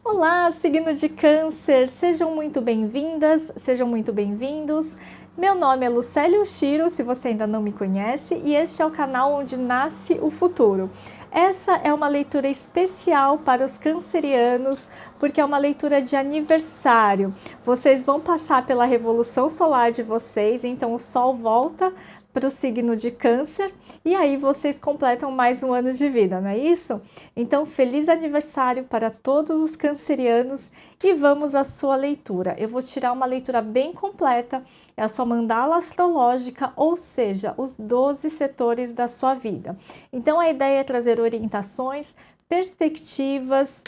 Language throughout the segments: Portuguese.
Olá, signo de Câncer! Sejam muito bem-vindas, sejam muito bem-vindos. Meu nome é Lucélia Oshiro, se você ainda não me conhece, e este é o canal onde nasce o futuro. Essa é uma leitura especial para os cancerianos, porque é uma leitura de aniversário. Vocês vão passar pela revolução solar de vocês, então o Sol volta para o signo de Câncer e aí vocês completam mais um ano de vida, não é isso? Então, feliz aniversário para todos os cancerianos e vamos à sua leitura. Eu vou tirar uma leitura bem completa, é a sua mandala astrológica, ou seja, os 12 setores da sua vida. Então, a ideia é trazer orientações, perspectivas,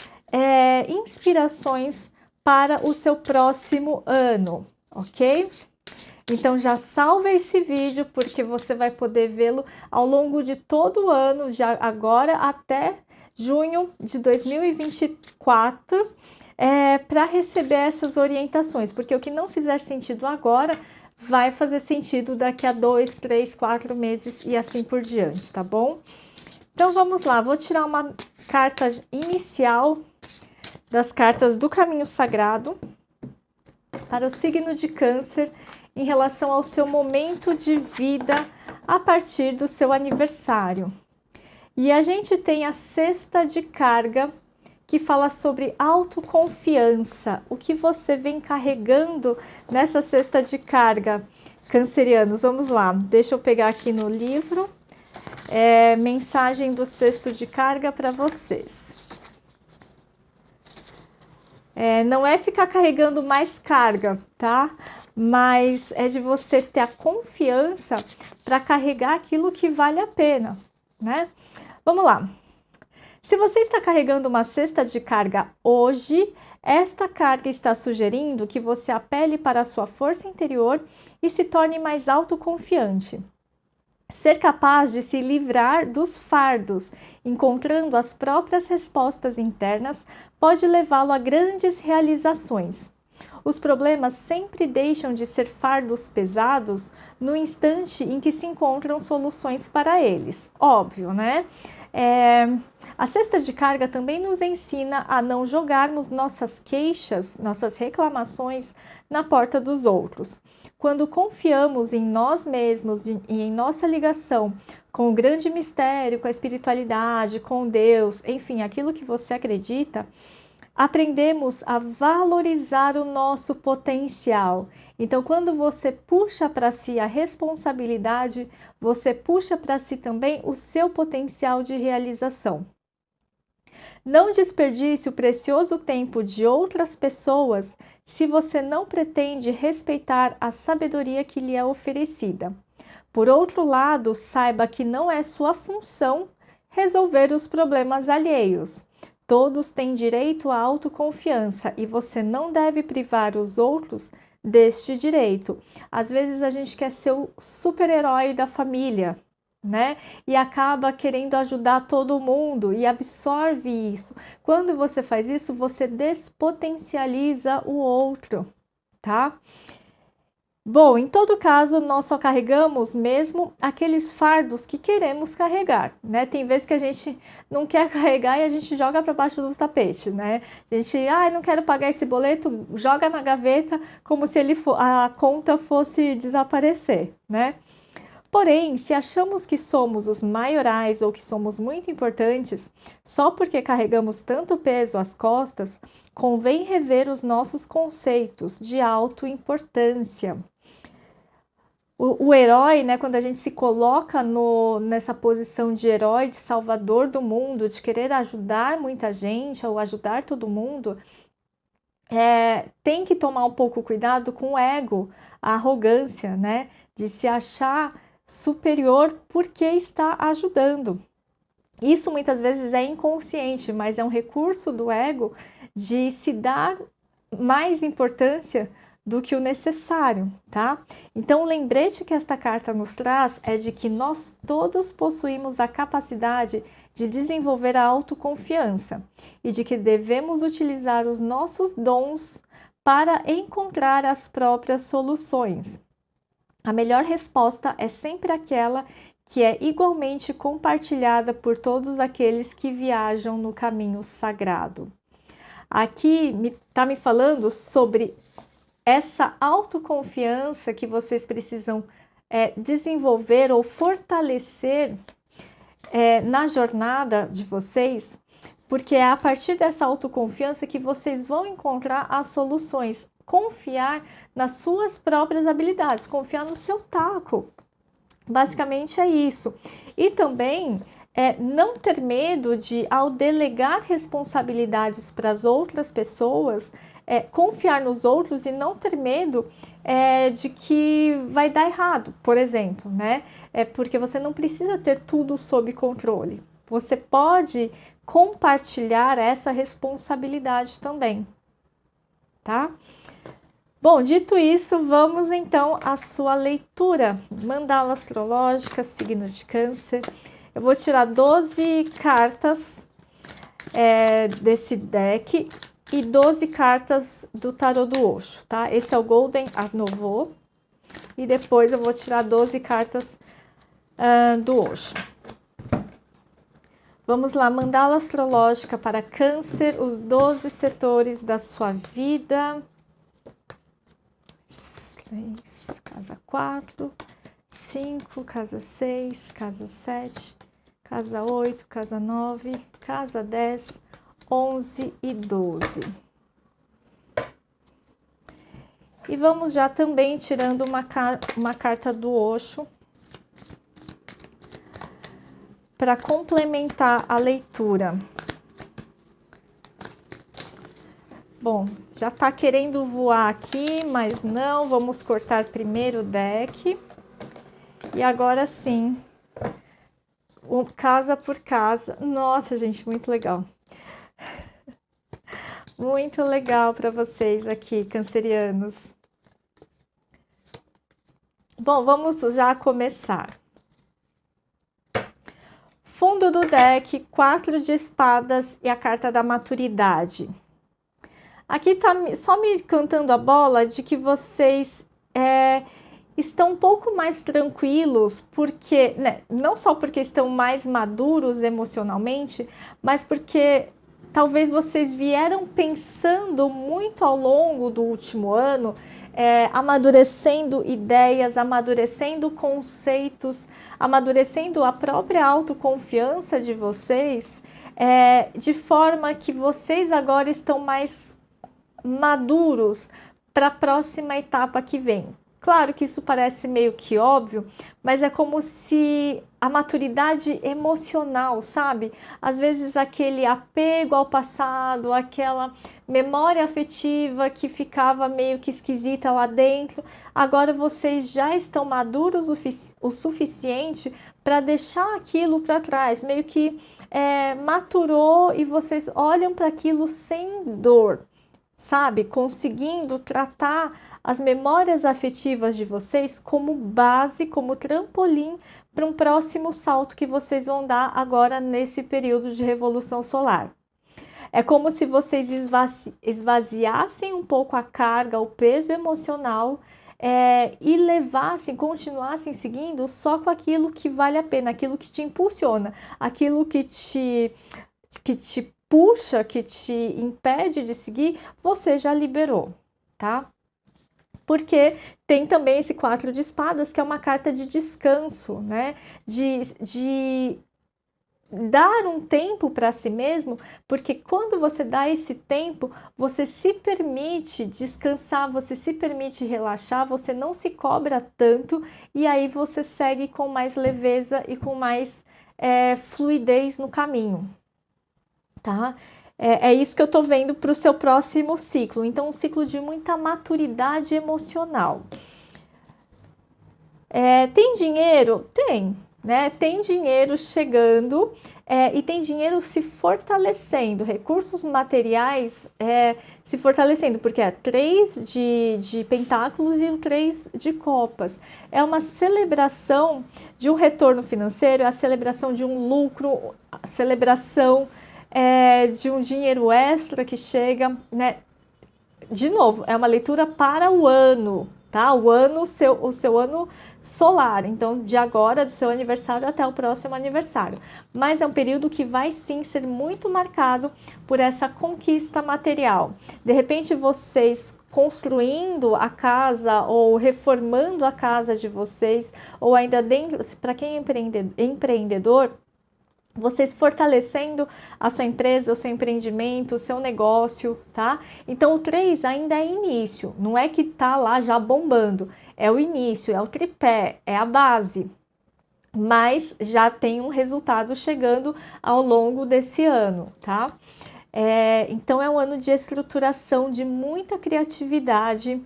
inspirações para o seu próximo ano, ok? Então já salva esse vídeo porque você vai poder vê-lo ao longo de todo o ano, já agora até junho de 2024, para receber essas orientações, porque o que não fizer sentido agora vai fazer sentido daqui a 2, 3, 4 meses e assim por diante, tá bom? Então vamos lá, vou tirar uma carta inicial das cartas do Caminho Sagrado para o signo de Câncer em relação ao seu momento de vida a partir do seu aniversário. E a gente tem a cesta de carga que fala sobre autoconfiança. O que você vem carregando nessa cesta de carga, cancerianos? Vamos lá, deixa eu pegar aqui no livro. Mensagem do cesto de carga para vocês. Não é ficar carregando mais carga, tá? Mas é de você ter a confiança para carregar aquilo que vale a pena, né? Vamos lá. Se você está carregando uma cesta de carga hoje, esta carga está sugerindo que você apele para a sua força interior e se torne mais autoconfiante. Ser capaz de se livrar dos fardos, encontrando as próprias respostas internas, pode levá-lo a grandes realizações. Os problemas sempre deixam de ser fardos pesados no instante em que se encontram soluções para eles. Óbvio, né? A cesta de carga também nos ensina a não jogarmos nossas queixas, nossas reclamações na porta dos outros. Quando confiamos em nós mesmos e em nossa ligação com o grande mistério, com a espiritualidade, com Deus, enfim, aquilo que você acredita, aprendemos a valorizar o nosso potencial. Então, quando você puxa para si a responsabilidade, você puxa para si também o seu potencial de realização. Não desperdice o precioso tempo de outras pessoas se você não pretende respeitar a sabedoria que lhe é oferecida. Por outro lado, saiba que não é sua função resolver os problemas alheios. Todos têm direito à autoconfiança e você não deve privar os outros deste direito. Às vezes a gente quer ser o super-herói da família, né? E acaba querendo ajudar todo mundo e absorve isso. Quando você faz isso, você despotencializa o outro, tá? Bom, em todo caso, nós só carregamos mesmo aqueles fardos que queremos carregar, né? Tem vezes que a gente não quer carregar e a gente joga para baixo do tapete, né? A gente, não quero pagar esse boleto, joga na gaveta como se a conta fosse desaparecer, né? Porém, se achamos que somos os maiorais ou que somos muito importantes, só porque carregamos tanto peso às costas, convém rever os nossos conceitos de autoimportância. O herói, né, quando a gente se coloca nessa posição de herói, de salvador do mundo, de querer ajudar muita gente ou ajudar todo mundo, tem que tomar um pouco cuidado com o ego, a arrogância, né, de se achar superior porque está ajudando. Isso muitas vezes é inconsciente, mas é um recurso do ego de se dar mais importância do que o necessário, tá? Então, o lembrete que esta carta nos traz é de que nós todos possuímos a capacidade de desenvolver a autoconfiança e de que devemos utilizar os nossos dons para encontrar as próprias soluções. A melhor resposta é sempre aquela que é igualmente compartilhada por todos aqueles que viajam no caminho sagrado. Aqui tá me falando sobre essa autoconfiança que vocês precisam desenvolver ou fortalecer na jornada de vocês, porque é a partir dessa autoconfiança que vocês vão encontrar as soluções. Confiar nas suas próprias habilidades, confiar no seu taco. Basicamente é isso. E também não ter medo de, ao delegar responsabilidades para as outras pessoas, confiar nos outros e não ter medo de que vai dar errado, por exemplo, né? Porque você não precisa ter tudo sob controle. Você pode compartilhar essa responsabilidade também, tá? Bom, dito isso, vamos então à sua leitura. Mandala astrológica, signo de Câncer. Eu vou tirar 12 cartas desse deck e 12 cartas do tarô do Osho, tá? Esse é o Golden Art Nouveau. E depois eu vou tirar 12 cartas do Osho. Vamos lá, mandala astrológica para Câncer, os 12 setores da sua vida. 3, casa 4, 5, casa 6, casa 7, casa 8, casa 9, casa 10, 11 e 12. E vamos já também tirando uma carta do Osho para complementar a leitura. Bom, já tá querendo voar aqui, mas não, vamos cortar primeiro o deck. E agora sim, casa por casa. Nossa, gente, muito legal. Muito legal para vocês aqui, cancerianos. Bom, vamos já começar. Fundo do deck, 4 de espadas e a carta da maturidade. Aqui tá só me cantando a bola de que vocês estão um pouco mais tranquilos, porque, né, não só porque estão mais maduros emocionalmente, mas porque talvez vocês vieram pensando muito ao longo do último ano, amadurecendo ideias, amadurecendo conceitos, amadurecendo a própria autoconfiança de vocês, de forma que vocês agora estão mais maduros para a próxima etapa que vem. Claro que isso parece meio que óbvio, mas é como se a maturidade emocional, sabe? Às vezes aquele apego ao passado, aquela memória afetiva que ficava meio que esquisita lá dentro, agora vocês já estão maduros o suficiente para deixar aquilo para trás, meio que maturou e vocês olham para aquilo sem dor, sabe? Conseguindo tratar as memórias afetivas de vocês como base, como trampolim para um próximo salto que vocês vão dar agora nesse período de revolução solar. É como se vocês esvaziassem um pouco a carga, o peso emocional e levassem, continuassem seguindo só com aquilo que vale a pena, aquilo que te impulsiona, aquilo que te puxa, que te impede de seguir, você já liberou, tá? Porque tem também esse 4 de espadas, que é uma carta de descanso, né? De dar um tempo para si mesmo, porque quando você dá esse tempo, você se permite descansar, você se permite relaxar, você não se cobra tanto e aí você segue com mais leveza e com mais fluidez no caminho, tá? É isso que eu tô vendo para o seu próximo ciclo. Então, um ciclo de muita maturidade emocional. Tem dinheiro? Tem, né? Tem dinheiro chegando e tem dinheiro se fortalecendo, recursos materiais se fortalecendo, porque é 3 de pentáculos e o 3 de copas. É uma celebração de um retorno financeiro, é a celebração de um lucro, a celebração de um dinheiro extra que chega, né? De novo, é uma leitura para o ano, tá? O seu ano solar, então de agora, do seu aniversário até o próximo aniversário. Mas é um período que vai sim ser muito marcado por essa conquista material. De repente, vocês construindo a casa ou reformando a casa de vocês, ou ainda dentro, para quem é empreendedor, vocês fortalecendo a sua empresa, o seu empreendimento, o seu negócio, tá? Então o 3 ainda é início, não é que tá lá já bombando, é o início, é o tripé, é a base, mas já tem um resultado chegando ao longo desse ano, tá? Então é um ano de estruturação, de muita criatividade,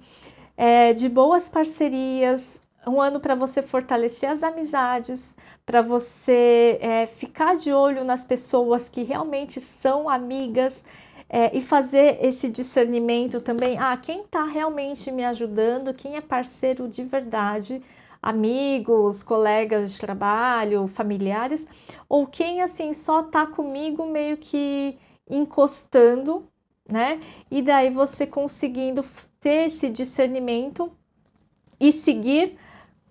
de boas parcerias, um ano para você fortalecer as amizades, para você ficar de olho nas pessoas que realmente são amigas, e fazer esse discernimento também, quem está realmente me ajudando, quem é parceiro de verdade, amigos, colegas de trabalho, familiares, ou quem assim só está comigo meio que encostando, né? E daí você conseguindo ter esse discernimento e seguir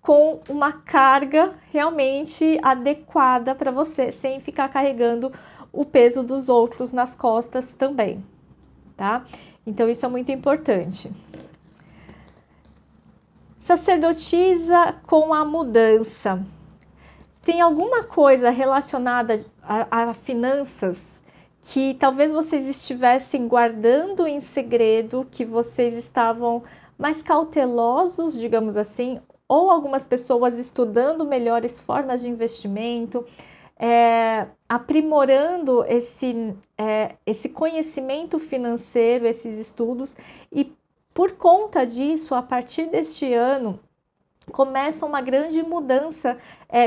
com uma carga realmente adequada para você, sem ficar carregando o peso dos outros nas costas também, tá? Então isso é muito importante. Sacerdotisa com a mudança. Tem alguma coisa relacionada a finanças que talvez vocês estivessem guardando em segredo, que vocês estavam mais cautelosos, digamos assim, ou algumas pessoas estudando melhores formas de investimento, aprimorando esse conhecimento financeiro, esses estudos, e por conta disso, a partir deste ano, começa uma grande mudança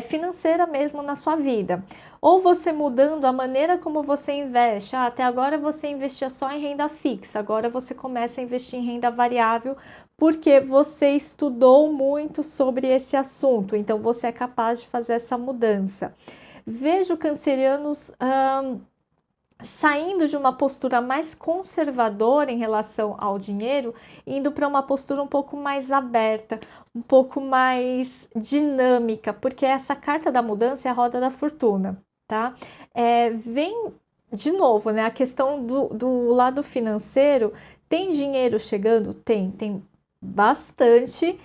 financeira mesmo na sua vida. Ou você mudando a maneira como você investe. Até agora você investia só em renda fixa, agora você começa a investir em renda variável porque você estudou muito sobre esse assunto, então você é capaz de fazer essa mudança. Vejo cancerianos saindo de uma postura mais conservadora em relação ao dinheiro, indo para uma postura um pouco mais aberta, um pouco mais dinâmica, porque essa carta da mudança é a roda da fortuna, tá? Vem de novo, né? A questão do lado financeiro. Tem dinheiro chegando? Tem bastante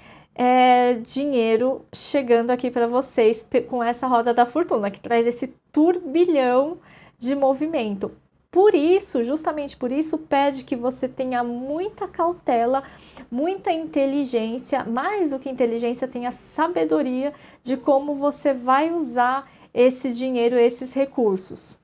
dinheiro chegando aqui para vocês com essa roda da fortuna, que traz esse turbilhão de movimento. Por isso, justamente por isso, pede que você tenha muita cautela, muita inteligência, mais do que inteligência, tenha sabedoria de como você vai usar esse dinheiro, esses recursos.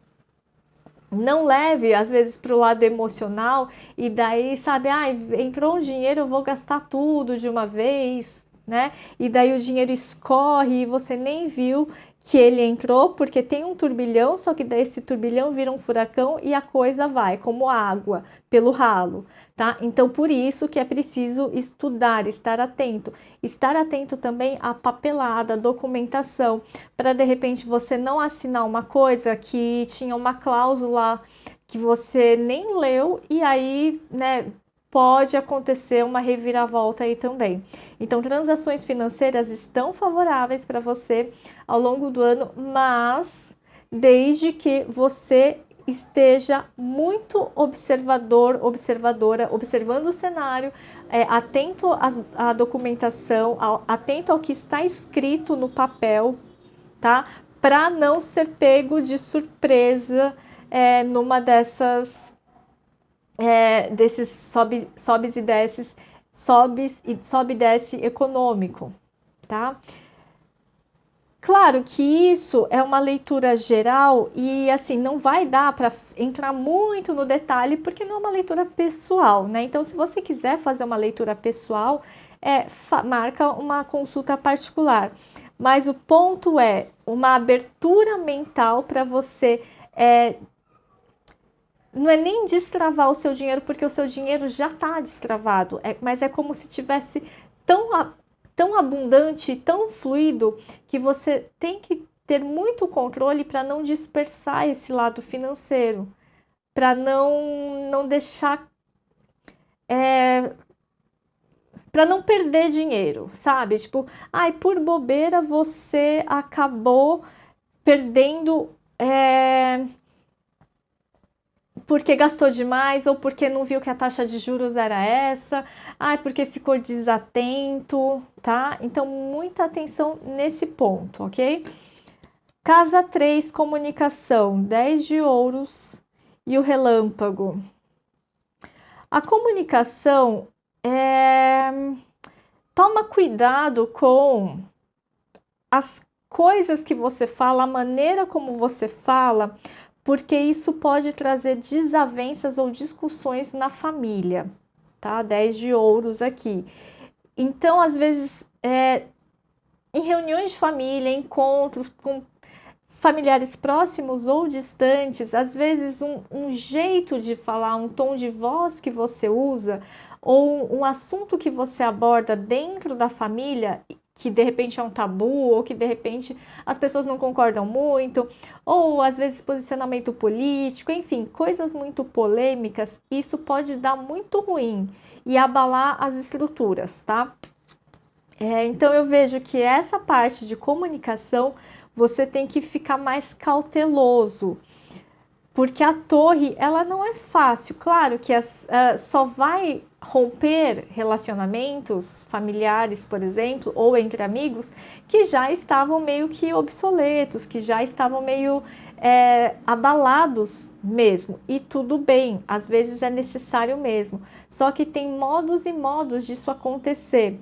Não leve, às vezes, para o lado emocional e daí, sabe, entrou um dinheiro, eu vou gastar tudo de uma vez, né? E daí o dinheiro escorre e você nem viu que ele entrou, porque tem um turbilhão, só que daí esse turbilhão vira um furacão e a coisa vai, como água, pelo ralo, tá? Então, por isso que é preciso estudar, estar atento. Estar atento também à papelada, à documentação, para de repente você não assinar uma coisa que tinha uma cláusula que você nem leu e aí, né, pode acontecer uma reviravolta aí também. Então, transações financeiras estão favoráveis para você ao longo do ano, mas desde que você esteja muito observador, observadora, observando o cenário, atento à documentação, atento ao que está escrito no papel, tá? Para não ser pego de surpresa numa desses sobes e desces, sobe e desce econômico, tá? Claro que isso é uma leitura geral e assim não vai dar para entrar muito no detalhe porque não é uma leitura pessoal, né? Então, se você quiser fazer uma leitura pessoal, marca uma consulta particular. Mas o ponto é uma abertura mental para você não é nem destravar o seu dinheiro, porque o seu dinheiro já está destravado, mas é como se tivesse tão abundante, tão fluido, que você tem que ter muito controle para não dispersar esse lado financeiro, para não deixar para não perder dinheiro, sabe? Tipo, ai, por bobeira você acabou perdendo porque gastou demais ou porque não viu que a taxa de juros era essa, ai, porque ficou desatento, tá? Então, muita atenção nesse ponto, ok? Casa 3, comunicação, 10 de ouros e o relâmpago. A comunicação toma cuidado com as coisas que você fala, a maneira como você fala, porque isso pode trazer desavenças ou discussões na família, tá? 10 de ouros aqui. Então, às vezes, em reuniões de família, encontros com familiares próximos ou distantes, às vezes um jeito de falar, um tom de voz que você usa, ou um assunto que você aborda dentro da família, que de repente é um tabu, ou que de repente as pessoas não concordam muito, ou às vezes posicionamento político, enfim, coisas muito polêmicas, isso pode dar muito ruim e abalar as estruturas, tá? Então eu vejo que essa parte de comunicação você tem que ficar mais cauteloso, porque a torre ela não é fácil. Claro que só vai romper relacionamentos familiares, por exemplo, ou entre amigos, que já estavam meio que obsoletos, que já estavam meio abalados mesmo. E tudo bem, às vezes é necessário mesmo. Só que tem modos e modos disso acontecer.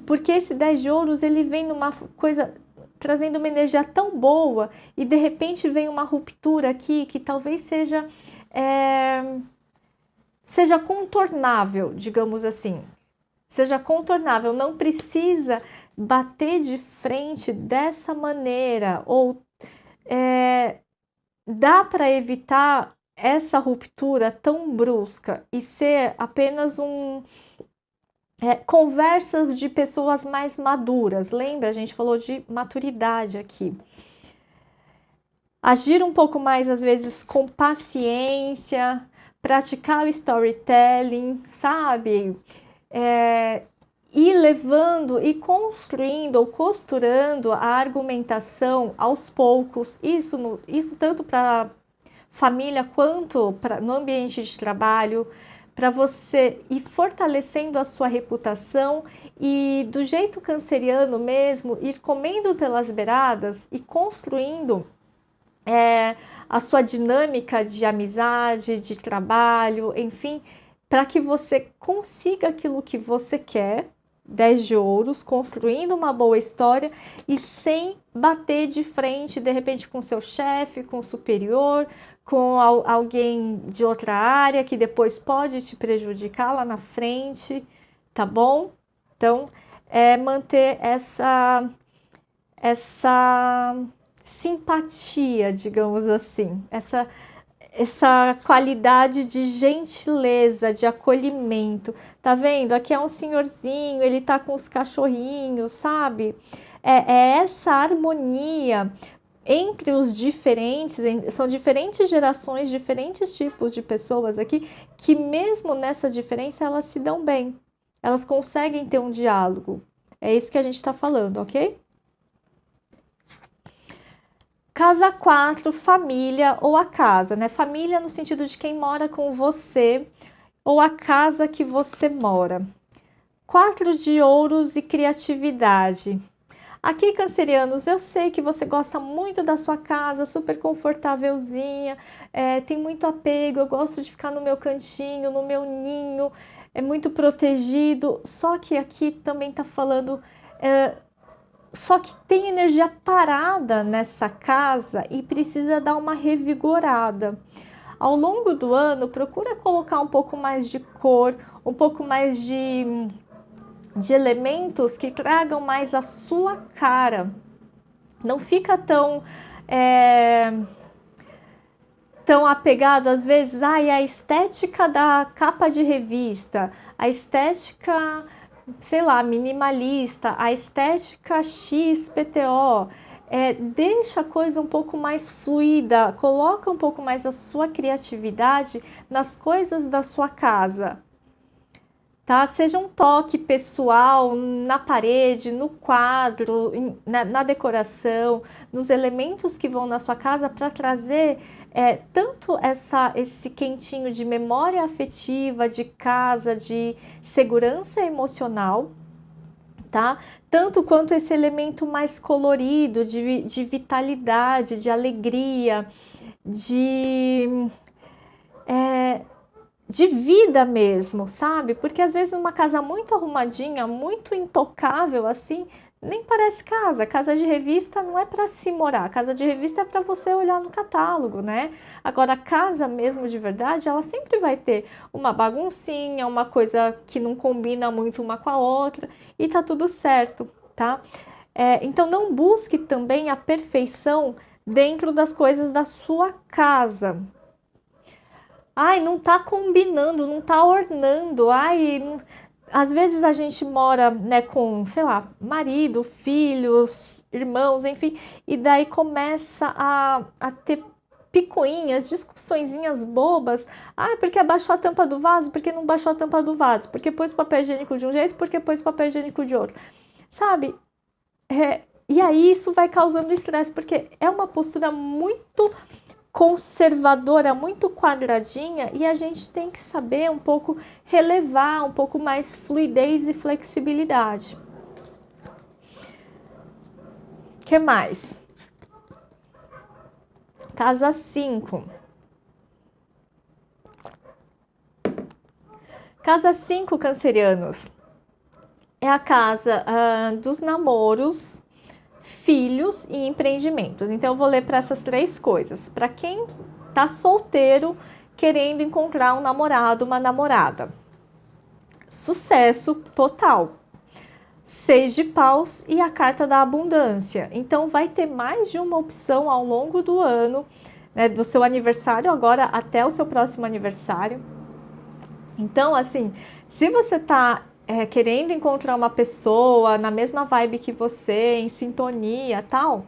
Porque esse 10 de ouros, ele vem numa coisa trazendo uma energia tão boa e de repente vem uma ruptura aqui que talvez seja contornável, digamos assim. Seja contornável, não precisa bater de frente dessa maneira ou dá para evitar essa ruptura tão brusca e ser apenas conversas de pessoas mais maduras. Lembra? A gente falou de maturidade aqui. Agir um pouco mais, às vezes, com paciência, praticar o storytelling, sabe? Ir levando e construindo ou costurando a argumentação aos poucos. Isso tanto para família quanto no ambiente de trabalho, para você ir fortalecendo a sua reputação e do jeito canceriano mesmo, ir comendo pelas beiradas e construindo a sua dinâmica de amizade, de trabalho, enfim, para que você consiga aquilo que você quer, 10 de ouros, construindo uma boa história e sem bater de frente, de repente, com seu chefe, com o superior, com alguém de outra área que depois pode te prejudicar lá na frente, tá bom? Então, manter essa simpatia, digamos assim, essa qualidade de gentileza, de acolhimento. Tá vendo? Aqui é um senhorzinho, ele tá com os cachorrinhos, sabe? É essa harmonia entre os diferentes, são diferentes gerações, diferentes tipos de pessoas aqui, que mesmo nessa diferença elas se dão bem, elas conseguem ter um diálogo. É isso que a gente está falando, ok? Casa 4, família ou a casa, né? Família no sentido de quem mora com você ou a casa que você mora. 4 de ouros e criatividade. Aqui, cancerianos, eu sei que você gosta muito da sua casa, super confortávelzinha, tem muito apego, eu gosto de ficar no meu cantinho, no meu ninho, é muito protegido, só que aqui também tá falando... Só que tem energia parada nessa casa e precisa dar uma revigorada. Ao longo do ano, procura colocar um pouco mais de cor, um pouco mais de elementos que tragam mais a sua cara. Não fica tão apegado, às vezes, a estética da capa de revista, a estética, sei lá, minimalista, a estética XPTO. Deixa a coisa um pouco mais fluida, coloca um pouco mais a sua criatividade nas coisas da sua casa. tá? Seja um toque pessoal na parede, no quadro, na decoração, nos elementos que vão na sua casa para trazer tanto esse quentinho de memória afetiva, de casa, de segurança emocional, tá? Tanto quanto esse elemento mais colorido, de vitalidade, de alegria, de vida mesmo, sabe? Porque às vezes uma casa muito arrumadinha, muito intocável assim, nem parece casa. Casa de revista não é para se morar, casa de revista é para você olhar no catálogo, né? Agora, a casa mesmo de verdade, ela sempre vai ter uma baguncinha, uma coisa que não combina muito uma com a outra, e tá tudo certo, tá? Então, não busque também a perfeição dentro das coisas da sua casa. Ai, não tá combinando, não tá ornando, às vezes a gente mora, né, com, sei lá, marido, filhos, irmãos, enfim, e daí começa a ter picuinhas, discussõezinhas bobas. Porque abaixou a tampa do vaso, porque não baixou a tampa do vaso, porque pôs papel higiênico de um jeito, porque pôs papel higiênico de outro, sabe? E aí isso vai causando estresse, porque é uma postura muito conservadora, muito quadradinha, e a gente tem que saber um pouco relevar, um pouco mais fluidez e flexibilidade. O que mais? Casa 5. Casa 5, cancerianos, é a casa dos namoros, filhos e empreendimentos. Então eu vou ler para essas 3 coisas. Para quem tá solteiro, querendo encontrar um namorado, uma namorada, sucesso total. 6 de paus e a carta da abundância. Então vai ter mais de uma opção ao longo do ano, né, do seu aniversário agora até o seu próximo aniversário. Então, assim, se você tá querendo encontrar uma pessoa na mesma vibe que você, em sintonia, tal,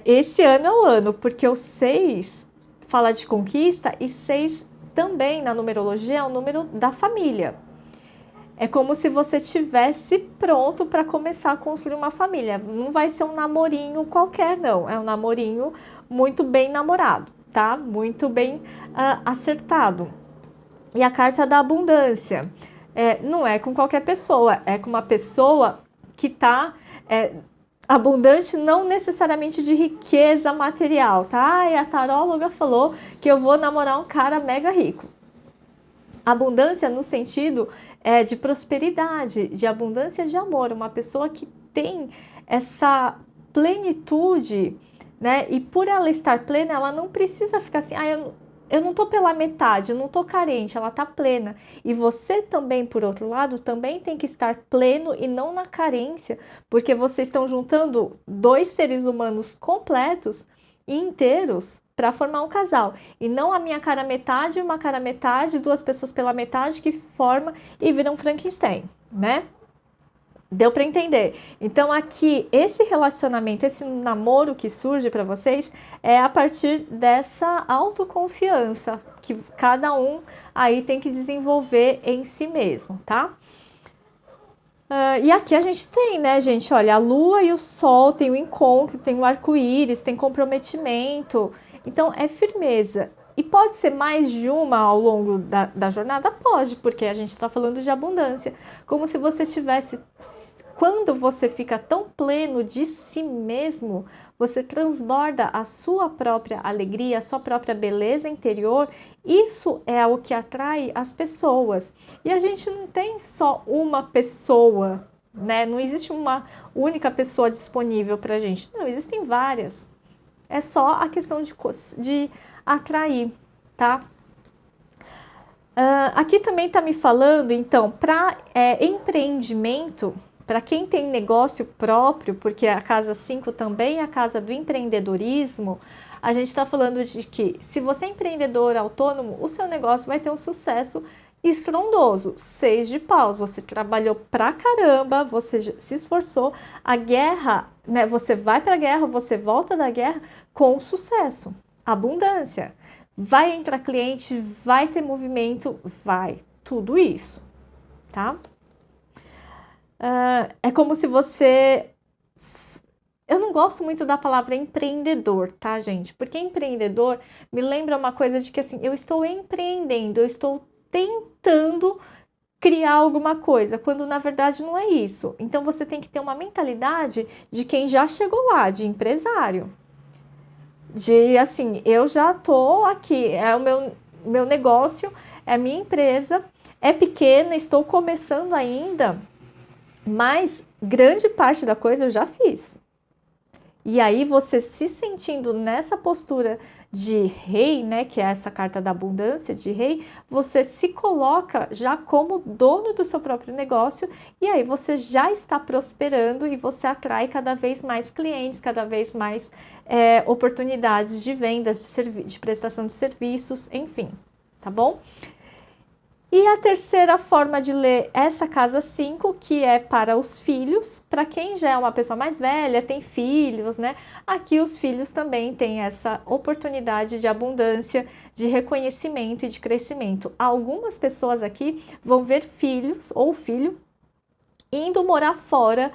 esse ano é o ano, porque o 6 fala de conquista e 6 também na numerologia é o número da família. É como se você tivesse pronto para começar a construir uma família. Não vai ser um namorinho qualquer, não. É um namorinho muito bem namorado, tá? Muito bem acertado. E a carta da abundância. Não é com qualquer pessoa, é com uma pessoa que está abundante, não necessariamente de riqueza material, tá? E a taróloga falou que eu vou namorar um cara mega rico. Abundância no sentido de prosperidade, de abundância de amor, uma pessoa que tem essa plenitude, né? E por ela estar plena, ela não precisa ficar assim, eu não tô pela metade, eu não tô carente, ela tá plena. E você também, por outro lado, também tem que estar pleno e não na carência, porque vocês estão juntando 2 seres humanos completos e inteiros para formar um casal. E não a minha cara metade, uma cara metade, 2 pessoas pela metade que formam e viram Frankenstein, né? Deu para entender? Então aqui, esse relacionamento, esse namoro que surge para vocês é a partir dessa autoconfiança que cada um aí tem que desenvolver em si mesmo, tá? E aqui a gente tem, né, gente? Olha, a lua e o sol, tem o encontro, tem o arco-íris, tem comprometimento. Então é firmeza. E pode ser mais de uma ao longo da jornada? Pode, porque a gente está falando de abundância. Como se você tivesse... Quando você fica tão pleno de si mesmo, você transborda a sua própria alegria, a sua própria beleza interior. Isso é o que atrai as pessoas. E a gente não tem só uma pessoa, né? Não existe uma única pessoa disponível para a gente. Não, existem várias. É só a questão de atrair, tá? Aqui também está me falando, então, para empreendimento, para quem tem negócio próprio, porque a casa 5 também é a casa do empreendedorismo, a gente está falando de que se você é empreendedor autônomo, o seu negócio vai ter um sucesso estrondoso. 6 de paus, você trabalhou pra caramba, você se esforçou, a guerra, né? Você vai pra guerra, você volta da guerra com sucesso, abundância. Vai entrar cliente, vai ter movimento, vai. tudo isso, tá? É como se você... Eu não gosto muito da palavra empreendedor, tá, gente? Porque empreendedor me lembra uma coisa de que, assim, eu estou empreendendo, eu estou tentando criar alguma coisa, quando na verdade não é isso. Então você tem que ter uma mentalidade de quem já chegou lá, de empresário. De, assim, eu já tô aqui, é o meu negócio, é a minha empresa, é pequena, estou começando ainda, mas grande parte da coisa eu já fiz. E aí você se sentindo nessa postura de rei, né, que é essa carta da abundância de rei, você se coloca já como dono do seu próprio negócio e aí você já está prosperando e você atrai cada vez mais clientes, cada vez mais oportunidades de vendas, de prestação de serviços, enfim, tá bom? E a terceira forma de ler essa casa 5, que é para os filhos, para quem já é uma pessoa mais velha, tem filhos, né? Aqui os filhos também têm essa oportunidade de abundância, de reconhecimento e de crescimento. Algumas pessoas aqui vão ver filhos ou filho indo morar fora,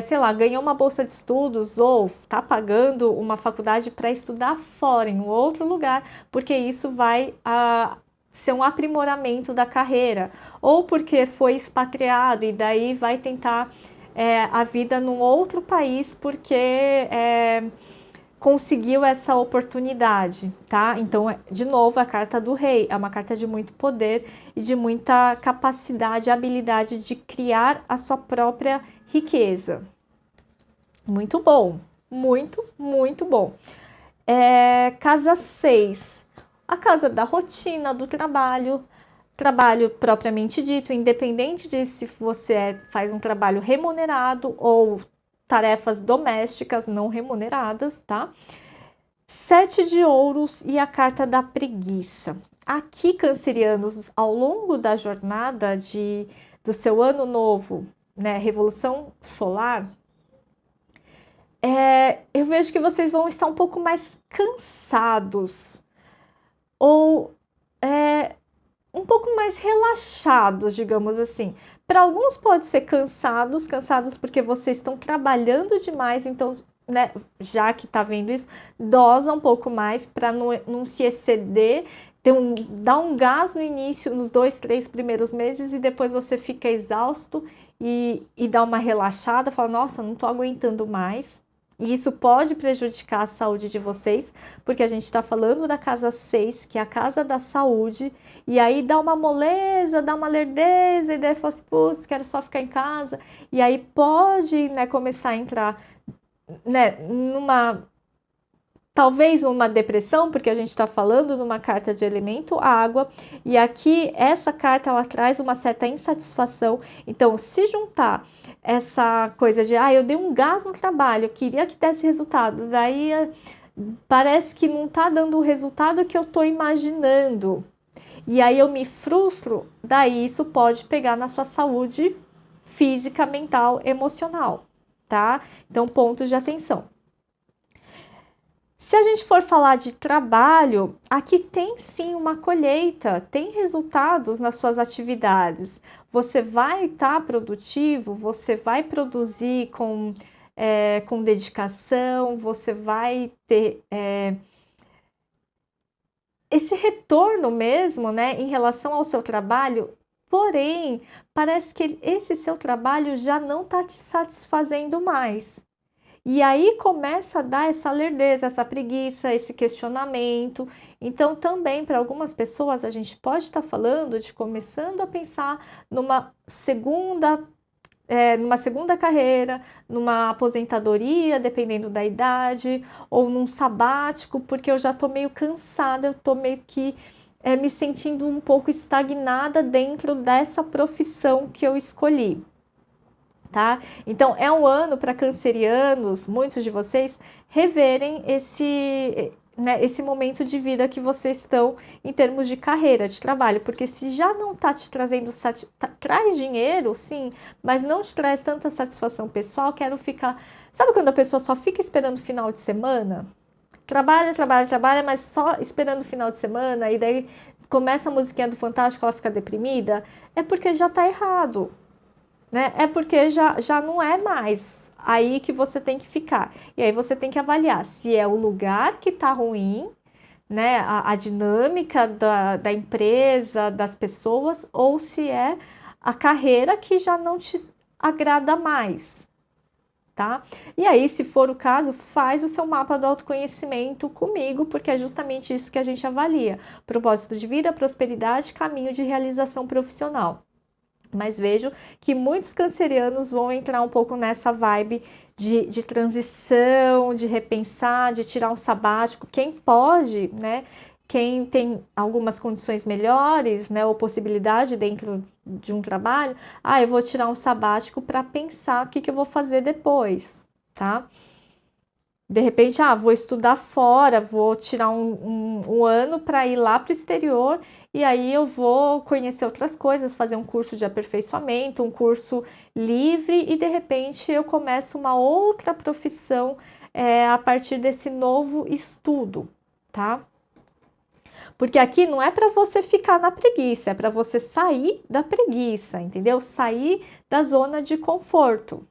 sei lá, ganhou uma bolsa de estudos ou tá pagando uma faculdade para estudar fora, em outro lugar, porque isso vai ser um aprimoramento da carreira, ou porque foi expatriado e daí vai tentar a vida num outro país porque conseguiu essa oportunidade, tá? Então, de novo, a carta do rei é uma carta de muito poder e de muita capacidade, habilidade de criar a sua própria riqueza. Muito bom, muito, muito bom. Casa 6. A casa da rotina, do trabalho propriamente dito, independente de se você faz um trabalho remunerado ou tarefas domésticas não remuneradas, tá? 7 de ouros e a carta da preguiça. Aqui, cancerianos, ao longo da jornada do seu ano novo, né, revolução solar, eu vejo que vocês vão estar um pouco mais cansados ou um pouco mais relaxados, digamos assim. Para alguns pode ser cansados porque vocês estão trabalhando demais, então, né, já que tá vendo isso, dosa um pouco mais para não se exceder, dar um gás no início, nos 2, 3 primeiros meses e depois você fica exausto e dá uma relaxada, fala, nossa, não tô aguentando mais. E isso pode prejudicar a saúde de vocês, porque a gente está falando da casa 6, que é a casa da saúde, e aí dá uma moleza, dá uma lerdeza, e daí fala assim, putz, quero só ficar em casa. E aí pode, né, começar a entrar, né, talvez uma depressão, porque a gente está falando numa carta de elemento água, e aqui essa carta ela traz uma certa insatisfação. Então, se juntar essa coisa de, eu dei um gás no trabalho, eu queria que desse resultado, daí parece que não está dando o resultado que eu estou imaginando, e aí eu me frustro, daí isso pode pegar na sua saúde física, mental, emocional, tá? Então, pontos de atenção. Se a gente for falar de trabalho, aqui tem sim uma colheita, tem resultados nas suas atividades. Você vai estar produtivo, você vai produzir com dedicação, você vai ter esse retorno mesmo, né, em relação ao seu trabalho. Porém, parece que esse seu trabalho já não está te satisfazendo mais. E aí começa a dar essa lerdeza, essa preguiça, esse questionamento. Então, também, para algumas pessoas, a gente pode estar falando de começando a pensar numa segunda carreira, numa aposentadoria, dependendo da idade, ou num sabático, porque eu já estou meio cansada, eu estou meio que me sentindo um pouco estagnada dentro dessa profissão que eu escolhi. Tá? Então, é um ano para cancerianos, muitos de vocês, reverem esse momento de vida que vocês estão em termos de carreira, de trabalho, porque se já não está te trazendo, traz dinheiro, sim, mas não te traz tanta satisfação pessoal, quero ficar... Sabe quando a pessoa só fica esperando o final de semana? Trabalha, mas só esperando o final de semana, e daí começa a musiquinha do Fantástico, ela fica deprimida, é porque já tá errado, né? É porque já não é mais aí que você tem que ficar. E aí você tem que avaliar se é o lugar que tá ruim, né? A dinâmica da empresa, das pessoas, ou se é a carreira que já não te agrada mais, tá? E aí, se for o caso, faz o seu mapa do autoconhecimento comigo, porque é justamente isso que a gente avalia: propósito de vida, prosperidade, caminho de realização profissional. Mas vejo que muitos cancerianos vão entrar um pouco nessa vibe de transição, de repensar, de tirar um sabático. Quem pode, né? Quem tem algumas condições melhores, né, ou possibilidade dentro de um trabalho, eu vou tirar um sabático para pensar o que eu vou fazer depois, tá? De repente, vou estudar fora, vou tirar um ano para ir lá para o exterior e aí eu vou conhecer outras coisas, fazer um curso de aperfeiçoamento, um curso livre e de repente eu começo uma outra profissão a partir desse novo estudo, tá? Porque aqui não é para você ficar na preguiça, é para você sair da preguiça, entendeu? Sair da zona de conforto.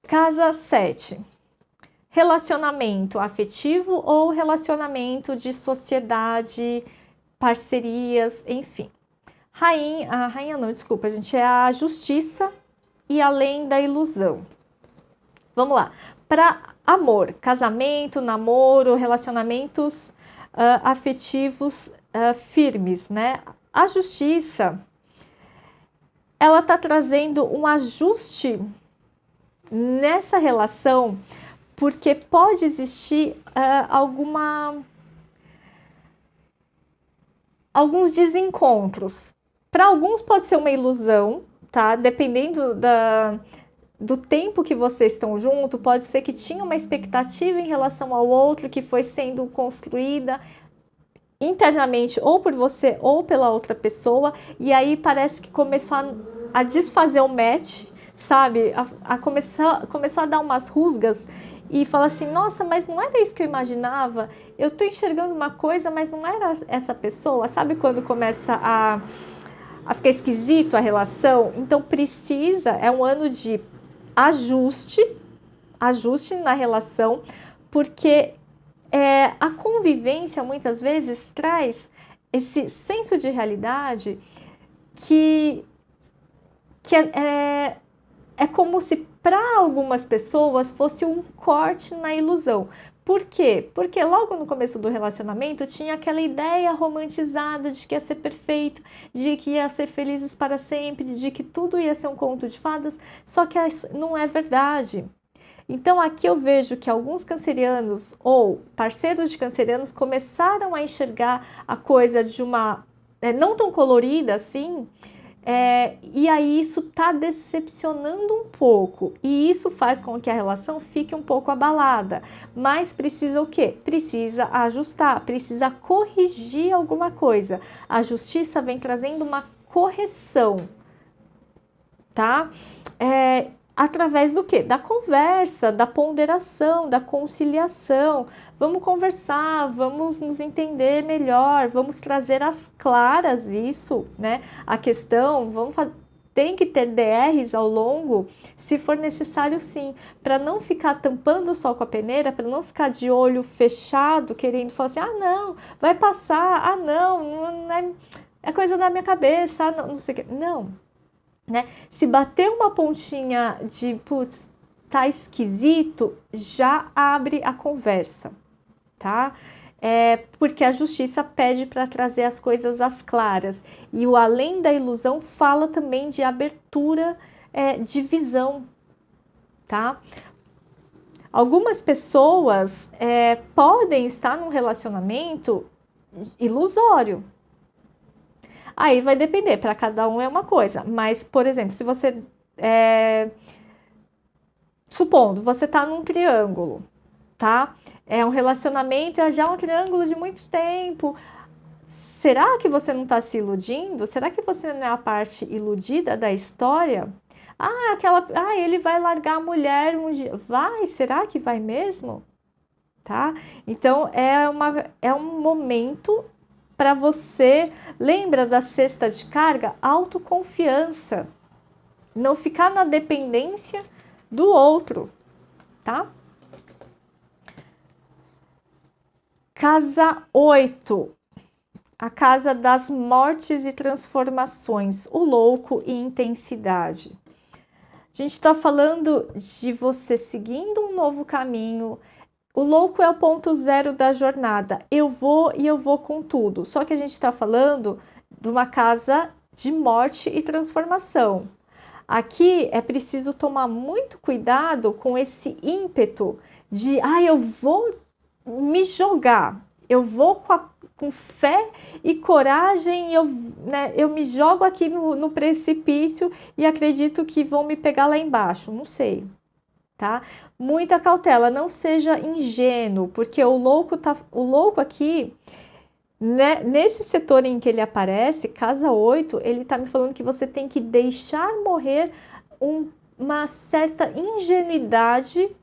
Casa 7. Relacionamento afetivo ou relacionamento de sociedade, parcerias, enfim. Rainha não, desculpa, gente, é a justiça e além da ilusão. Vamos lá. Para amor, casamento, namoro, relacionamentos afetivos firmes, né? A justiça, ela tá trazendo um ajuste nessa relação, porque pode existir alguns desencontros. Para alguns pode ser uma ilusão, tá? Dependendo do tempo que vocês estão junto, pode ser que tinha uma expectativa em relação ao outro que foi sendo construída internamente ou por você ou pela outra pessoa, e aí parece que começou a desfazer o match, sabe? Começou a dar umas rusgas e falar assim, nossa, mas não era isso que eu imaginava, eu tô enxergando uma coisa, mas não era essa pessoa, sabe? Quando começa a ficar esquisito a relação, então é um ano de ajuste na relação, porque a convivência muitas vezes traz esse senso de realidade que é como se para algumas pessoas fosse um corte na ilusão. Por quê? Porque logo no começo do relacionamento tinha aquela ideia romantizada de que ia ser perfeito, de que ia ser felizes para sempre, de que tudo ia ser um conto de fadas, só que não é verdade. Então aqui eu vejo que alguns cancerianos ou parceiros de cancerianos começaram a enxergar a coisa de uma não tão colorida assim, e aí isso está decepcionando um pouco, e isso faz com que a relação fique um pouco abalada, mas precisa o quê? Precisa ajustar, precisa corrigir alguma coisa. A justiça vem trazendo uma correção, tá? Através do quê? Da conversa, da ponderação, da conciliação. Vamos conversar, vamos nos entender melhor, vamos trazer às claras isso, né? A questão, tem que ter DRs ao longo, se for necessário sim, para não ficar tampando o sol com a peneira, para não ficar de olho fechado, querendo falar assim, não, vai passar, não é coisa da minha cabeça, não sei o que. Não. Né? Se bater uma pontinha de putz, tá esquisito, já abre a conversa, tá? Porque a justiça pede para trazer as coisas às claras, e o além da ilusão fala também de abertura de visão, tá? Algumas pessoas podem estar num relacionamento ilusório. Aí vai depender, para cada um é uma coisa, mas, por exemplo, se você, supondo, você está num triângulo, tá? É um relacionamento, já é um triângulo de muito tempo, será que você não está se iludindo? Será que você não é a parte iludida da história? Ele vai largar a mulher um dia, será que vai mesmo? tá? Então, é um momento para você, lembra da cesta de carga? Autoconfiança. Não ficar na dependência do outro, tá? Casa 8. A casa das mortes e transformações, o louco e intensidade. A gente está falando de você seguindo um novo caminho. O louco é o ponto zero da jornada. Eu vou e eu vou com tudo. Só que a gente está falando de uma casa de morte e transformação. Aqui é preciso tomar muito cuidado com esse ímpeto de, eu vou me jogar, eu vou com fé e coragem, eu me jogo aqui no precipício e acredito que vão me pegar lá embaixo, não sei, tá? Muita cautela, não seja ingênuo, porque o louco aqui, né, nesse setor em que ele aparece, casa 8, ele tá me falando que você tem que deixar morrer uma certa ingenuidade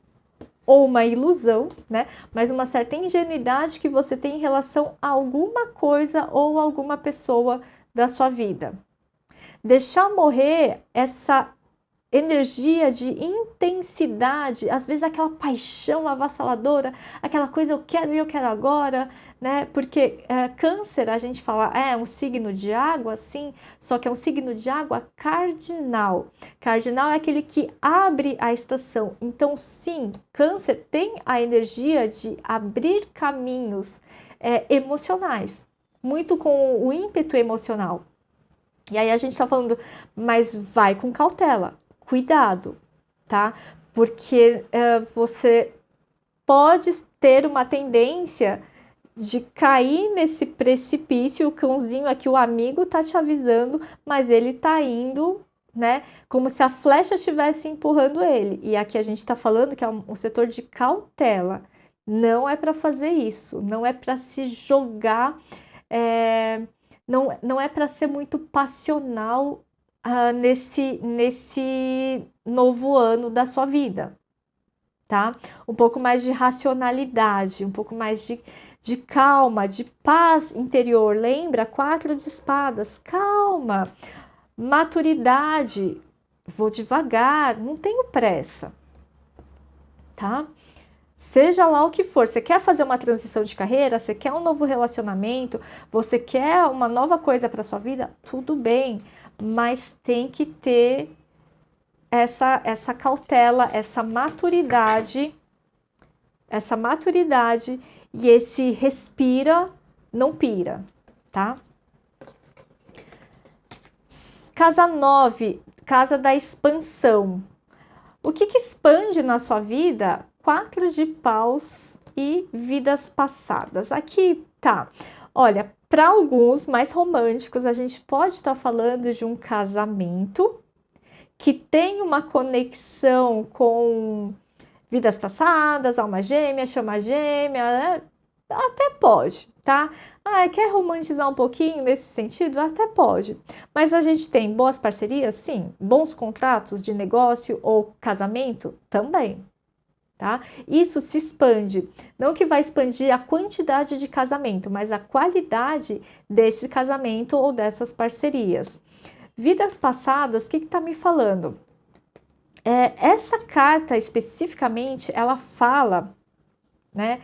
ou uma ilusão, né? Mas uma certa ingenuidade que você tem em relação a alguma coisa ou alguma pessoa da sua vida. Deixar morrer essa energia de intensidade, às vezes aquela paixão avassaladora, aquela coisa eu quero e eu quero agora, né? Porque câncer, a gente fala, é um signo de água, sim, só que é um signo de água cardinal. Cardinal é aquele que abre a estação. Então, sim, câncer tem a energia de abrir caminhos emocionais, muito com o ímpeto emocional. E aí a gente está falando, mas vai com cautela. Cuidado, tá? Porque você pode ter uma tendência de cair nesse precipício. O cãozinho aqui, o amigo, tá te avisando, mas ele tá indo, né? Como se a flecha estivesse empurrando ele. E aqui a gente tá falando que é um setor de cautela. Não é para fazer isso, não é para se jogar, não é para ser muito passional nesse novo ano da sua vida, tá? Um pouco mais de racionalidade, um pouco mais de calma, de paz interior. Lembra? 4 de espadas, calma, maturidade, vou devagar, não tenho pressa, tá? Seja lá o que for, você quer fazer uma transição de carreira, você quer um novo relacionamento, você quer uma nova coisa para sua vida, tudo bem, mas tem que ter essa cautela, essa maturidade e esse respira, não pira, tá? Casa 9, casa da expansão. O que expande na sua vida? 4 de paus e vidas passadas. Aqui tá, olha, para alguns mais românticos, a gente pode estar falando de um casamento que tem uma conexão com vidas passadas, alma gêmea, chama gêmea, né? Até pode, tá? Quer romantizar um pouquinho nesse sentido? Até pode. Mas a gente tem boas parcerias? Sim. Bons contratos de negócio ou casamento? Também. Tá? Isso se expande, não que vai expandir a quantidade de casamento, mas a qualidade desse casamento ou dessas parcerias. Vidas passadas, o que está me falando? Essa carta especificamente, ela fala, né,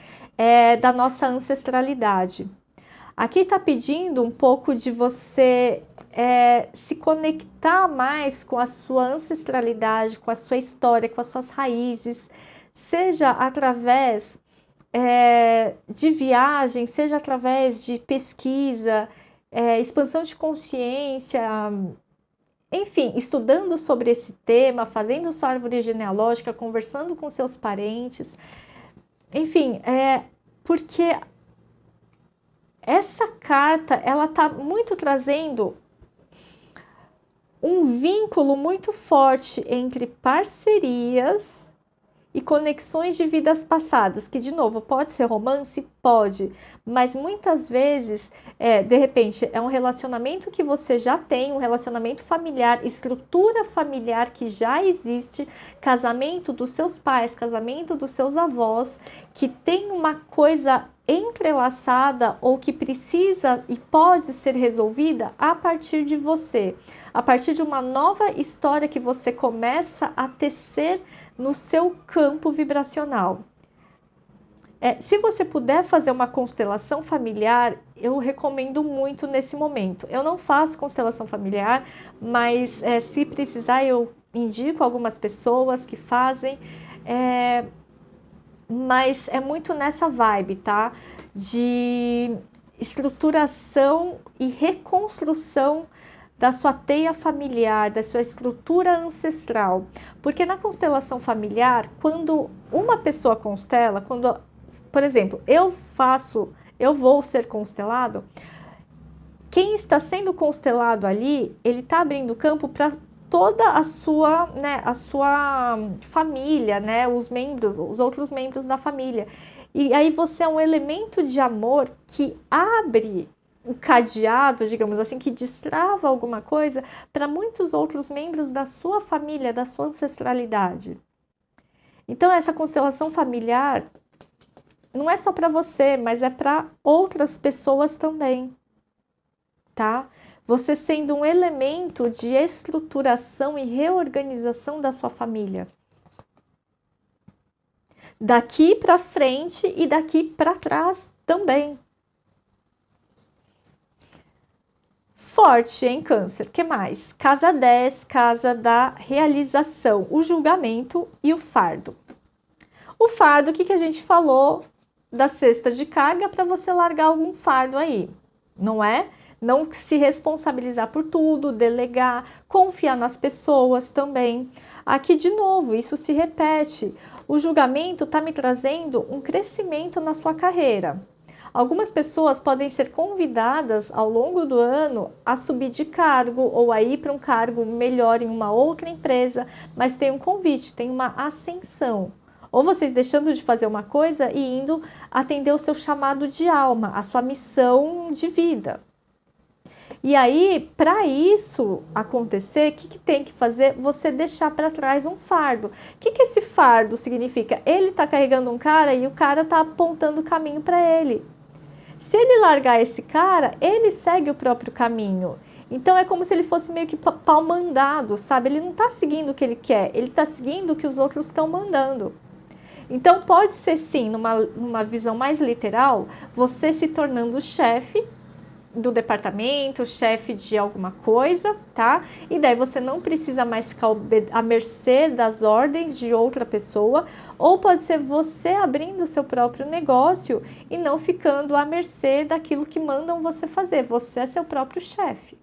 da nossa ancestralidade. Aqui está pedindo um pouco de você se conectar mais com a sua ancestralidade, com a sua história, com as suas raízes, seja através de viagem, seja através de pesquisa, expansão de consciência, enfim, estudando sobre esse tema, fazendo sua árvore genealógica, conversando com seus parentes, enfim, porque essa carta, ela tá muito trazendo um vínculo muito forte entre parcerias e conexões de vidas passadas, que de novo pode ser romance, pode, mas muitas vezes, de repente, é um relacionamento que você já tem, um relacionamento familiar, estrutura familiar que já existe, casamento dos seus pais, casamento dos seus avós, que tem uma coisa entrelaçada ou que precisa e pode ser resolvida a partir de você, a partir de uma nova história que você começa a tecer no seu campo vibracional. Se você puder fazer uma constelação familiar, eu recomendo muito nesse momento. Eu não faço constelação familiar, mas se precisar eu indico algumas pessoas que fazem, mas é muito nessa vibe, tá? De estruturação e reconstrução da sua teia familiar, da sua estrutura ancestral. Porque na constelação familiar, quando uma pessoa constela, por exemplo, eu vou ser constelado, quem está sendo constelado ali, ele está abrindo campo para toda a sua família, né, os outros membros da família. E aí você é um elemento de amor que abre o cadeado, digamos assim, que destrava alguma coisa para muitos outros membros da sua família, da sua ancestralidade. Então essa constelação familiar não é só para você, mas é para outras pessoas também, tá? Você sendo um elemento de estruturação e reorganização da sua família. Daqui para frente e daqui para trás também. Forte em Câncer, que mais? Casa 10, casa da realização, o julgamento e o fardo. O fardo, o que a gente falou da cesta de carga para você largar algum fardo aí, não é? Não se responsabilizar por tudo, delegar, confiar nas pessoas também. Aqui, de novo, isso se repete. O julgamento está me trazendo um crescimento na sua carreira. Algumas pessoas podem ser convidadas ao longo do ano a subir de cargo ou a ir para um cargo melhor em uma outra empresa, mas tem um convite, tem uma ascensão. Ou vocês deixando de fazer uma coisa e indo atender o seu chamado de alma, a sua missão de vida. E aí, para isso acontecer, o que tem que fazer? Você deixar para trás um fardo. O que esse fardo significa? Ele está carregando um cara e o cara está apontando o caminho para ele. Se ele largar esse cara, ele segue o próprio caminho. Então é como se ele fosse meio que pau mandado, sabe? Ele não está seguindo o que ele quer, ele está seguindo o que os outros estão mandando. Então pode ser sim, numa visão mais literal, você se tornando chefe do departamento, chefe de alguma coisa, tá? E daí você não precisa mais ficar à mercê das ordens de outra pessoa, ou pode ser você abrindo o seu próprio negócio e não ficando à mercê daquilo que mandam você fazer. Você é seu próprio chefe,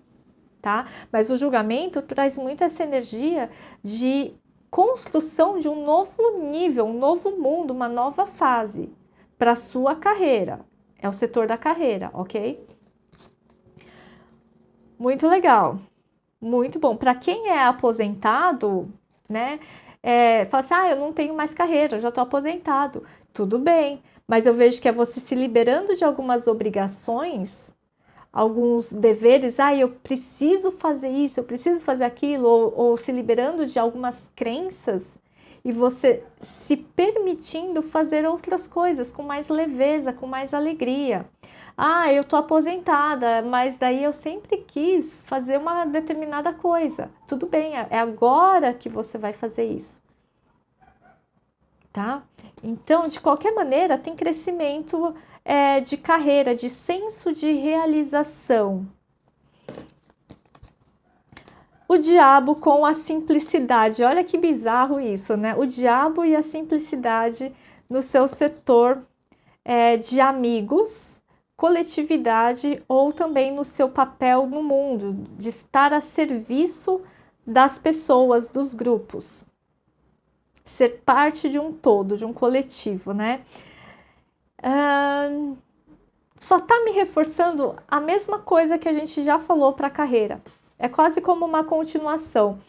tá? Mas o julgamento traz muito essa energia de construção de um novo nível, um novo mundo, uma nova fase para a sua carreira. É o setor da carreira, ok? Muito legal, muito bom. Para quem é aposentado, né, fala assim, eu não tenho mais carreira, eu já estou aposentado. Tudo bem, mas eu vejo que é você se liberando de algumas obrigações, alguns deveres, eu preciso fazer isso, eu preciso fazer aquilo, ou se liberando de algumas crenças e você se permitindo fazer outras coisas com mais leveza, com mais alegria. Eu tô aposentada, mas daí eu sempre quis fazer uma determinada coisa. Tudo bem, é agora que você vai fazer isso, tá? Então, de qualquer maneira, tem crescimento de carreira, de senso de realização. O diabo com a simplicidade. Olha que bizarro isso, né? O diabo e a simplicidade no seu setor de amigos, coletividade ou também no seu papel no mundo, de estar a serviço das pessoas, dos grupos. Ser parte de um todo, de um coletivo, né? Só tá me reforçando a mesma coisa que a gente já falou para a carreira. É quase como uma continuação.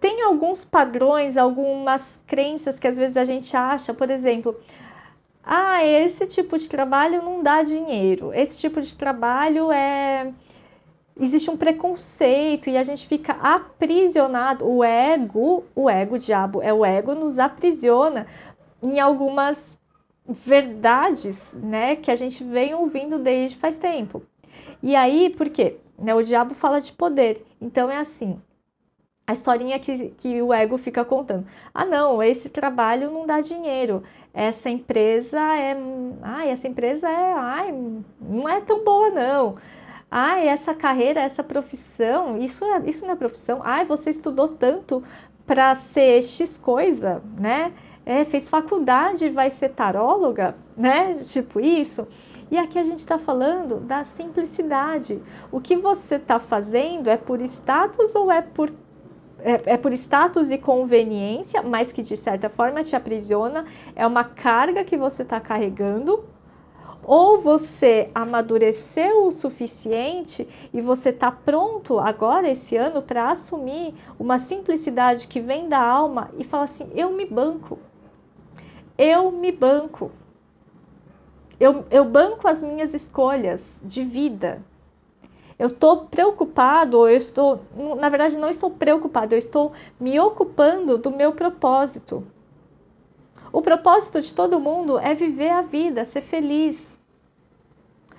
tem alguns padrões, algumas crenças que às vezes a gente acha, por exemplo, esse tipo de trabalho não dá dinheiro, esse tipo de trabalho existe um preconceito e a gente fica aprisionado. O ego, o diabo, é o ego nos aprisiona em algumas verdades, né, que a gente vem ouvindo desde faz tempo. E aí, por quê? Né, o diabo fala de poder, então é assim, a historinha que o ego fica contando. Não, esse trabalho não dá dinheiro, essa empresa não é tão boa não. Essa carreira, essa profissão, isso não é profissão. Você estudou tanto para ser X coisa, né? Fez faculdade, vai ser taróloga, né? Tipo isso. E aqui a gente está falando da simplicidade. O que você está fazendo é por status ou é por status e conveniência, mas que de certa forma te aprisiona, é uma carga que você está carregando, ou você amadureceu o suficiente e você está pronto agora esse ano para assumir uma simplicidade que vem da alma e fala assim, eu me banco, eu banco as minhas escolhas de vida. Eu estou preocupado, na verdade não estou preocupado, eu estou me ocupando do meu propósito. O propósito de todo mundo é viver a vida, ser feliz.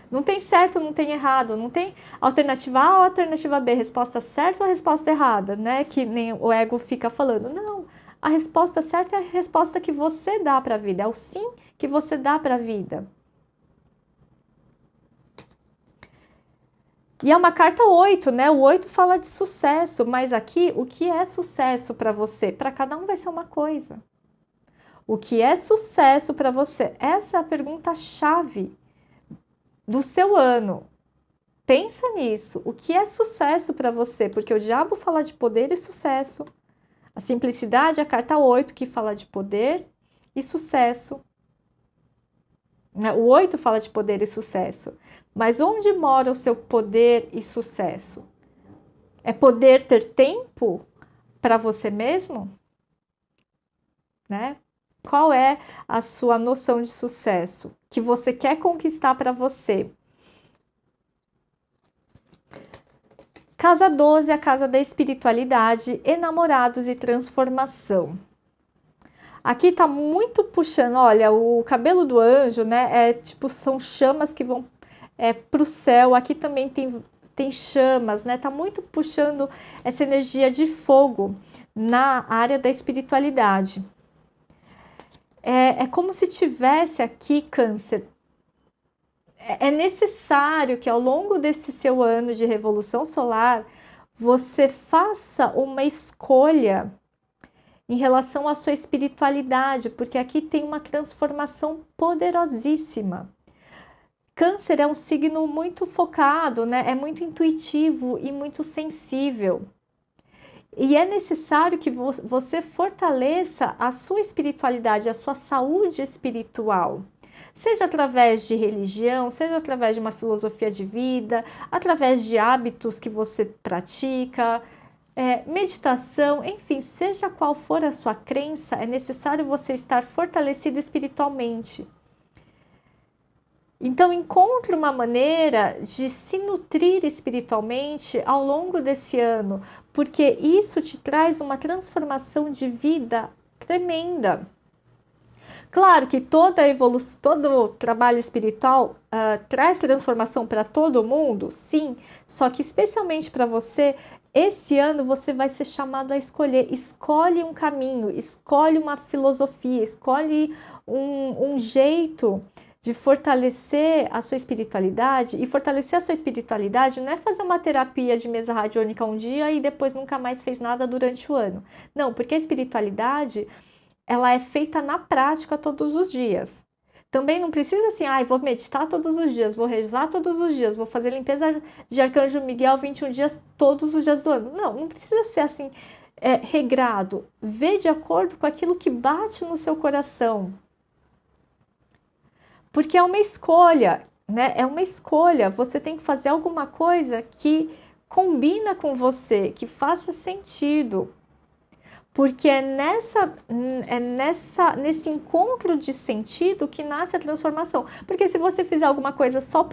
Não tem certo, não tem errado, não tem alternativa A ou alternativa B, resposta certa ou resposta errada, né? Que nem o ego fica falando. Não, a resposta certa é a resposta que você dá para a vida, é o sim que você dá para a vida. E é uma carta 8, né? O 8 fala de sucesso, mas aqui, o que é sucesso para você? Para cada um vai ser uma coisa. O que é sucesso para você? Essa é a pergunta-chave do seu ano. Pensa nisso. O que é sucesso para você? Porque o diabo fala de poder e sucesso. A simplicidade é a carta 8, que fala de poder e sucesso. O 8 fala de poder e sucesso. Mas onde mora o seu poder e sucesso? É poder ter tempo para você mesmo? Né? Qual é a sua noção de sucesso que você quer conquistar para você? Casa 12 é a casa da espiritualidade, enamorados e transformação. Aqui tá muito puxando, olha, o cabelo do anjo, né? São chamas que vão para o céu. Aqui também tem chamas, né? Tá muito puxando essa energia de fogo na área da espiritualidade. É como se tivesse aqui, Câncer. É necessário que ao longo desse seu ano de revolução solar, você faça uma escolha em relação à sua espiritualidade, porque aqui tem uma transformação poderosíssima. Câncer é um signo muito focado, né? É muito intuitivo e muito sensível. E é necessário que você fortaleça a sua espiritualidade, a sua saúde espiritual. Seja através de religião, seja através de uma filosofia de vida, através de hábitos que você pratica, meditação, enfim, seja qual for a sua crença, é necessário você estar fortalecido espiritualmente. Então, encontre uma maneira de se nutrir espiritualmente ao longo desse ano, porque isso te traz uma transformação de vida tremenda. Claro que toda evolução, todo trabalho espiritual traz transformação para todo mundo, sim, só que especialmente para você, esse ano você vai ser chamado a escolher. Escolhe um caminho, escolhe uma filosofia, escolhe um jeito de fortalecer a sua espiritualidade. E fortalecer a sua espiritualidade não é fazer uma terapia de mesa radiônica um dia e depois nunca mais fez nada durante o ano. Não, porque a espiritualidade, ela é feita na prática todos os dias. Também não precisa assim, vou meditar todos os dias, vou rezar todos os dias, vou fazer limpeza de Arcanjo Miguel 21 dias todos os dias do ano. Não precisa ser assim, regrado. Vê de acordo com aquilo que bate no seu coração. Porque é uma escolha, né? É uma escolha. Você tem que fazer alguma coisa que combina com você, que faça sentido. Porque é nesse encontro de sentido que nasce a transformação. Porque se você fizer alguma coisa só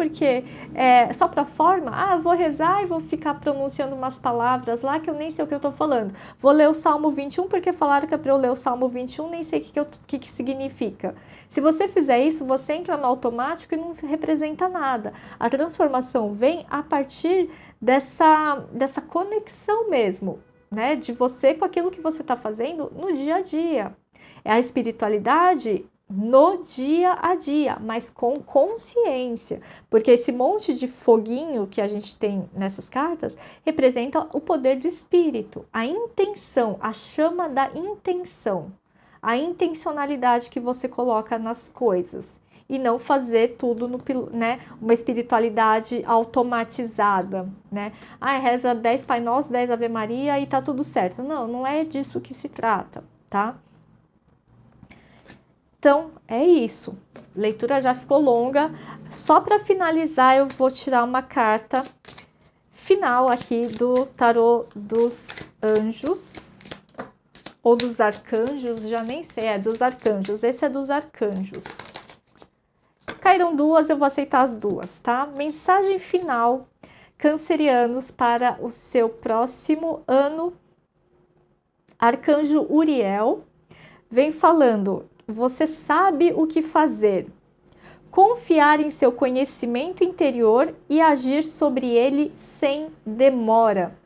só para forma, vou rezar e vou ficar pronunciando umas palavras lá que eu nem sei o que eu tô falando. Vou ler o Salmo 21 porque falaram que é para eu ler o Salmo 21, nem sei o que significa. Se você fizer isso, você entra no automático e não representa nada. A transformação vem a partir dessa conexão mesmo, né, de você com aquilo que você está fazendo no dia a dia. É a espiritualidade no dia a dia, mas com consciência, porque esse monte de foguinho que a gente tem nessas cartas representa o poder do espírito, a intenção, a chama da intenção, a intencionalidade que você coloca nas coisas. E não fazer tudo né, uma espiritualidade automatizada, né? Reza 10 Pai Nosso, 10 Ave Maria e tá tudo certo. Não, não é disso que se trata, tá? Então, é isso. A leitura já ficou longa. Só para finalizar, eu vou tirar uma carta final aqui do tarô dos anjos. Ou dos arcanjos, já nem sei, é dos arcanjos. Esse é dos arcanjos. Caíram duas, eu vou aceitar as duas, tá? Mensagem final, cancerianos, para o seu próximo ano. Arcanjo Uriel vem falando, você sabe o que fazer. Confiar em seu conhecimento interior e agir sobre ele sem demora.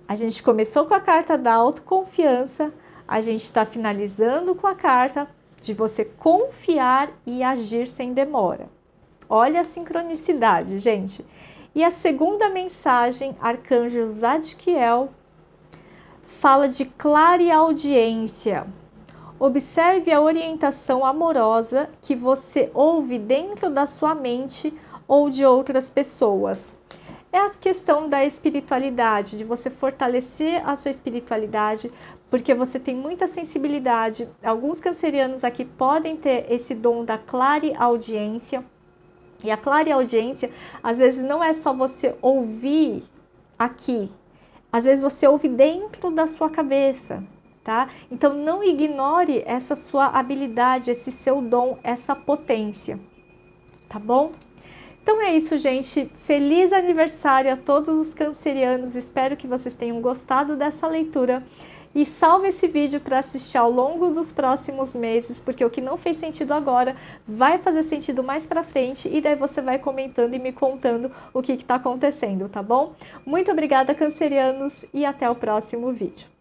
A gente começou com a carta da autoconfiança, a gente está finalizando com a carta de você confiar e agir sem demora. Olha a sincronicidade, gente. E a segunda mensagem, Arcanjo Zadkiel, fala de clareaudiência. Observe a orientação amorosa que você ouve dentro da sua mente ou de outras pessoas. É a questão da espiritualidade, de você fortalecer a sua espiritualidade, porque você tem muita sensibilidade. Alguns cancerianos aqui podem ter esse dom da clareaudiência. E a clareaudiência, às vezes, não é só você ouvir aqui. Às vezes, você ouve dentro da sua cabeça, tá? Então, não ignore essa sua habilidade, esse seu dom, essa potência, tá bom? Então é isso, gente. Feliz aniversário a todos os cancerianos. Espero que vocês tenham gostado dessa leitura. E salve esse vídeo para assistir ao longo dos próximos meses, porque o que não fez sentido agora vai fazer sentido mais para frente. E daí você vai comentando e me contando o que está acontecendo, tá bom? Muito obrigada, cancerianos, e até o próximo vídeo.